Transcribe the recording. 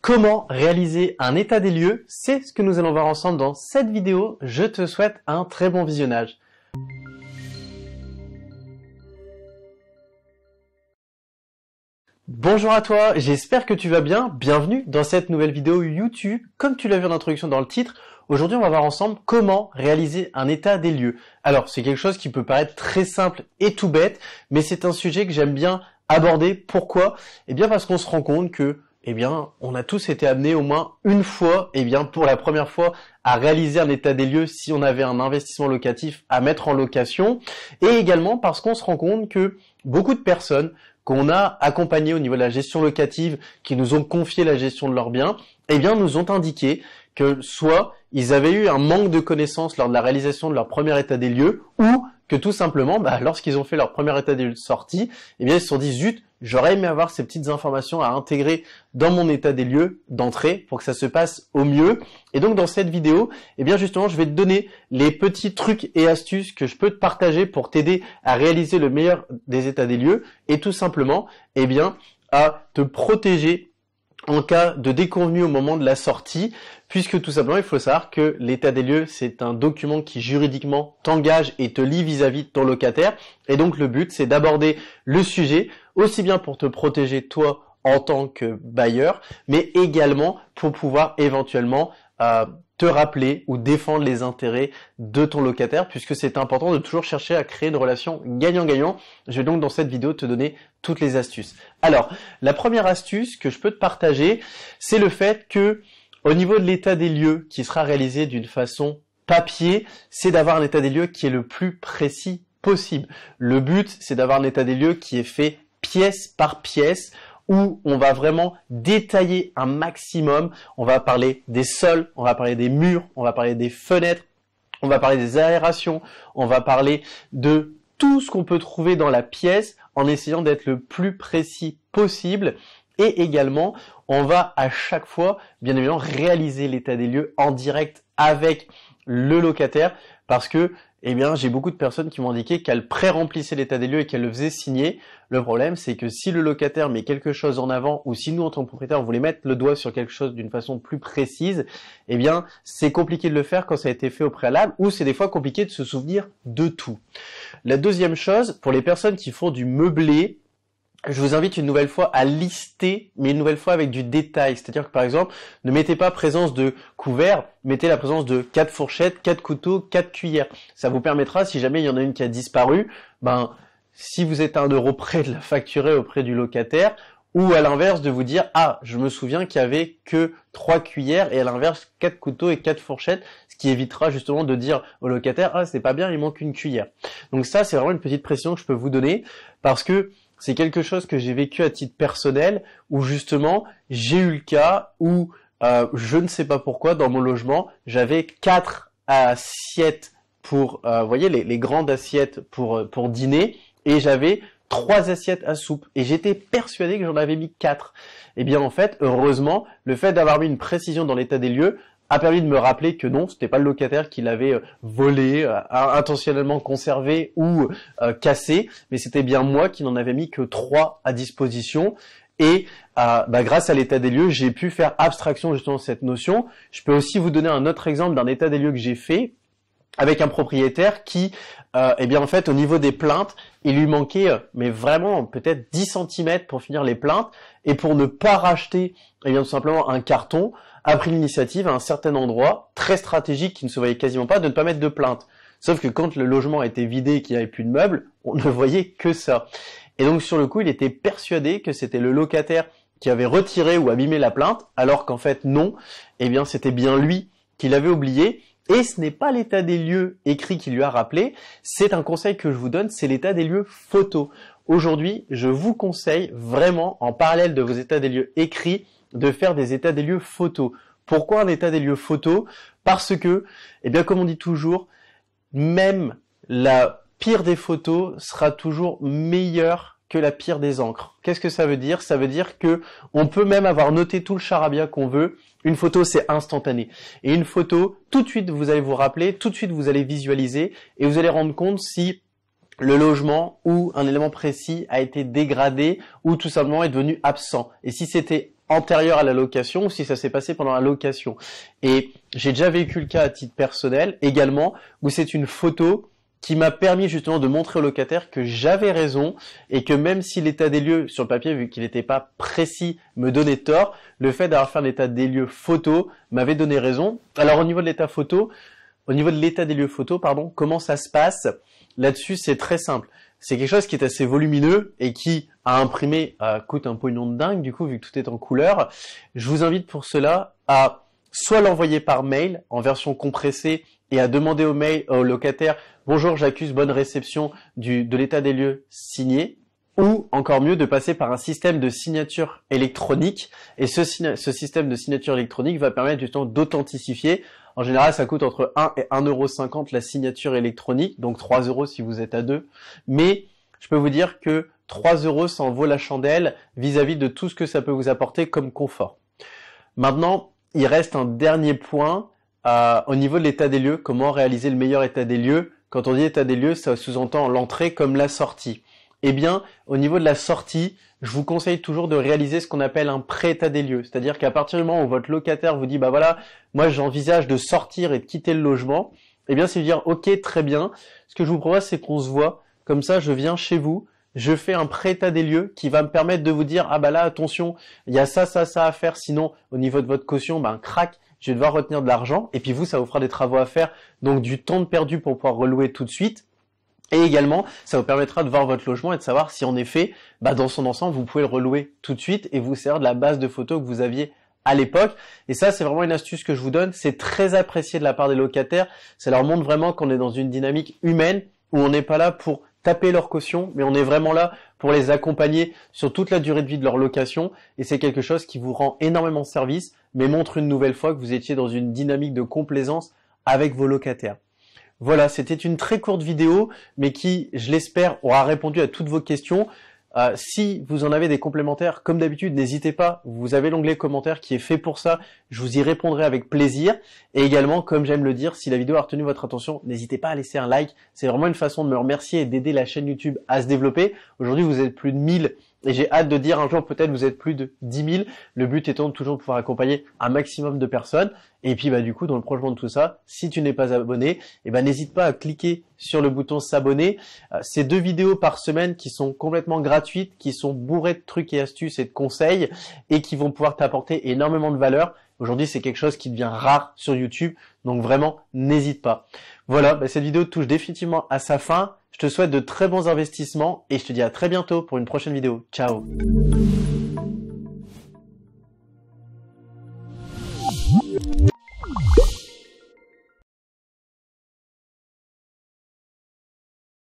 Comment réaliser un état des lieux? C'est ce que nous allons voir ensemble dans cette vidéo. Je te souhaite un très bon visionnage. Bonjour à toi, j'espère que tu vas bien. Bienvenue dans cette nouvelle vidéo YouTube. Comme tu l'as vu en introduction dans le titre, aujourd'hui on va voir ensemble comment réaliser un état des lieux. Alors c'est quelque chose qui peut paraître très simple et tout bête, mais c'est un sujet que j'aime bien aborder. Pourquoi? Eh bien parce qu'on se rend compte que on a tous été amenés au moins une fois, pour la première fois, à réaliser un état des lieux si on avait un investissement locatif à mettre en location, et également parce qu'on se rend compte que beaucoup de personnes qu'on a accompagnées au niveau de la gestion locative, qui nous ont confié la gestion de leurs biens, nous ont indiqué que soit ils avaient eu un manque de connaissances lors de la réalisation de leur premier état des lieux, ou que tout simplement, lorsqu'ils ont fait leur premier état des lieux de sortie, ils se sont dit, zut, j'aurais aimé avoir ces petites informations à intégrer dans mon état des lieux d'entrée pour que ça se passe au mieux. Et donc dans cette vidéo, justement, je vais te donner les petits trucs et astuces que je peux te partager pour t'aider à réaliser le meilleur des états des lieux et tout simplement, à te protéger en cas de déconvenue au moment de la sortie, puisque tout simplement, il faut savoir que l'état des lieux, c'est un document qui juridiquement t'engage et te lie vis-à-vis de ton locataire. Et donc, le but, c'est d'aborder le sujet, aussi bien pour te protéger toi en tant que bailleur, mais également pour pouvoir éventuellement te rappeler ou défendre les intérêts de ton locataire, puisque c'est important de toujours chercher à créer une relation gagnant-gagnant. Je vais donc dans cette vidéo te donner toutes les astuces. Alors, la première astuce que je peux te partager, c'est le fait que au niveau de l'état des lieux qui sera réalisé d'une façon papier, c'est d'avoir un état des lieux qui est le plus précis possible. Le but, c'est d'avoir un état des lieux qui est fait pièce par pièce, où on va vraiment détailler un maximum. On va parler des sols, on va parler des murs, on va parler des fenêtres, on va parler des aérations, on va parler de tout ce qu'on peut trouver dans la pièce en essayant d'être le plus précis possible. Et également, on va à chaque fois, bien évidemment, réaliser l'état des lieux en direct avec le locataire parce que j'ai beaucoup de personnes qui m'ont indiqué qu'elles pré-remplissaient l'état des lieux et qu'elles le faisaient signer. Le problème, c'est que si le locataire met quelque chose en avant ou si nous, en tant que propriétaire, on voulait mettre le doigt sur quelque chose d'une façon plus précise, c'est compliqué de le faire quand ça a été fait au préalable ou c'est des fois compliqué de se souvenir de tout. La deuxième chose, pour les personnes qui font du meublé, je vous invite une nouvelle fois à lister, mais une nouvelle fois avec du détail. C'est-à-dire que par exemple, ne mettez pas présence de couverts, mettez la présence de 4 fourchettes, 4 couteaux, 4 cuillères. Ça vous permettra, si jamais il y en a une qui a disparu, si vous êtes à 1 euro près de la facturer auprès du locataire, ou à l'inverse de vous dire, je me souviens qu'il y avait que 3 cuillères et à l'inverse 4 couteaux et 4 fourchettes, ce qui évitera justement de dire au locataire, c'est pas bien, il manque une cuillère. Donc ça, c'est vraiment une petite précision que je peux vous donner parce que c'est quelque chose que j'ai vécu à titre personnel où justement j'ai eu le cas où je ne sais pas pourquoi dans mon logement j'avais 4 assiettes pour les grandes assiettes pour dîner et j'avais 3 assiettes à soupe et j'étais persuadé que j'en avais mis 4. En fait, heureusement, le fait d'avoir mis une précision dans l'état des lieux a permis de me rappeler que non, c'était pas le locataire qui l'avait volé, intentionnellement conservé ou cassé, mais c'était bien moi qui n'en avais mis que 3 à disposition. Et grâce à l'état des lieux, j'ai pu faire abstraction justement de cette notion. Je peux aussi vous donner un autre exemple d'un état des lieux que j'ai fait avec un propriétaire qui, en fait, au niveau des plaintes, il lui manquait, mais vraiment peut-être 10 cm pour finir les plaintes, et pour ne pas racheter, tout simplement un carton, a pris l'initiative à un certain endroit, très stratégique, qui ne se voyait quasiment pas, de ne pas mettre de plainte. Sauf que quand le logement a été vidé et qu'il n'y avait plus de meubles, on ne voyait que ça. Et donc sur le coup, il était persuadé que c'était le locataire qui avait retiré ou abîmé la plainte, alors qu'en fait non, c'était bien lui qui l'avait oublié. Et ce n'est pas l'état des lieux écrit qui lui a rappelé, c'est un conseil que je vous donne, c'est l'état des lieux photo. Aujourd'hui, je vous conseille vraiment, en parallèle de vos états des lieux écrits, de faire des états des lieux photos. Pourquoi un état des lieux photo? Parce que, comme on dit toujours, même la pire des photos sera toujours meilleure que la pire des encres. Qu'est-ce que ça veut dire? Ça veut dire que on peut même avoir noté tout le charabia qu'on veut. Une photo, c'est instantané. Et une photo, tout de suite, vous allez vous rappeler, tout de suite, vous allez visualiser et vous allez rendre compte si le logement ou un élément précis a été dégradé ou tout simplement est devenu absent. Et si c'était antérieur à la location ou si ça s'est passé pendant la location. Et j'ai déjà vécu le cas à titre personnel également où c'est une photo qui m'a permis justement de montrer au locataire que j'avais raison et que même si l'état des lieux sur le papier, vu qu'il n'était pas précis, me donnait tort, le fait d'avoir fait un état des lieux photo m'avait donné raison. Alors au niveau de l'état des lieux photo, comment ça se passe? Là-dessus, c'est très simple. C'est quelque chose qui est assez volumineux et qui, à imprimer, coûte un pognon de dingue, du coup, vu que tout est en couleur. Je vous invite pour cela à soit l'envoyer par mail en version compressée et à demander au locataire « Bonjour, j'accuse bonne réception de l'état des lieux signé » ou encore mieux de passer par un système de signature électronique. Et ce système de signature électronique va permettre justement d'authentifier. En général, ça coûte entre 1 et 1,50 € la signature électronique, donc 3 € si vous êtes à deux. Mais je peux vous dire que 3 € ça en vaut la chandelle vis-à-vis de tout ce que ça peut vous apporter comme confort. Maintenant, il reste un dernier point au niveau de l'état des lieux. Comment réaliser le meilleur état des lieux? Quand on dit état des lieux, ça sous-entend l'entrée comme la sortie. Eh bien, au niveau de la sortie, je vous conseille toujours de réaliser ce qu'on appelle un pré-état des lieux. C'est-à-dire qu'à partir du moment où votre locataire vous dit « Bah voilà, moi j'envisage de sortir et de quitter le logement », eh bien c'est de dire « Ok, très bien. Ce que je vous propose, c'est qu'on se voit. Comme ça, je viens chez vous. Je fais un pré-état des lieux qui va me permettre de vous dire « Ah bah là, attention, il y a ça à faire. Sinon, au niveau de votre caution, crac, je vais devoir retenir de l'argent. » Et puis vous, ça vous fera des travaux à faire. Donc du temps de perdu pour pouvoir relouer tout de suite. Et également, ça vous permettra de voir votre logement et de savoir si en effet, dans son ensemble, vous pouvez le relouer tout de suite et vous servir de la base de photos que vous aviez à l'époque. Et ça, c'est vraiment une astuce que je vous donne. C'est très apprécié de la part des locataires. Ça leur montre vraiment qu'on est dans une dynamique humaine où on n'est pas là pour taper leur caution, mais on est vraiment là pour les accompagner sur toute la durée de vie de leur location. Et c'est quelque chose qui vous rend énormément service, mais montre une nouvelle fois que vous étiez dans une dynamique de complaisance avec vos locataires. Voilà, c'était une très courte vidéo, mais qui, je l'espère, aura répondu à toutes vos questions. Si vous en avez des complémentaires, comme d'habitude, n'hésitez pas. Vous avez l'onglet commentaires qui est fait pour ça. Je vous y répondrai avec plaisir. Et également, comme j'aime le dire, si la vidéo a retenu votre attention, n'hésitez pas à laisser un like. C'est vraiment une façon de me remercier et d'aider la chaîne YouTube à se développer. Aujourd'hui, vous êtes plus de 1000 et j'ai hâte de dire un jour peut-être vous êtes plus de 10 000. Le but étant de toujours pouvoir accompagner un maximum de personnes. Et puis du coup, dans le prolongement de tout ça, si tu n'es pas abonné, n'hésite pas à cliquer sur le bouton s'abonner. C'est 2 vidéos par semaine qui sont complètement gratuites, qui sont bourrées de trucs et astuces et de conseils et qui vont pouvoir t'apporter énormément de valeur. Aujourd'hui, c'est quelque chose qui devient rare sur YouTube, donc vraiment, n'hésite pas. Voilà, cette vidéo touche définitivement à sa fin. Je te souhaite de très bons investissements et je te dis à très bientôt pour une prochaine vidéo. Ciao!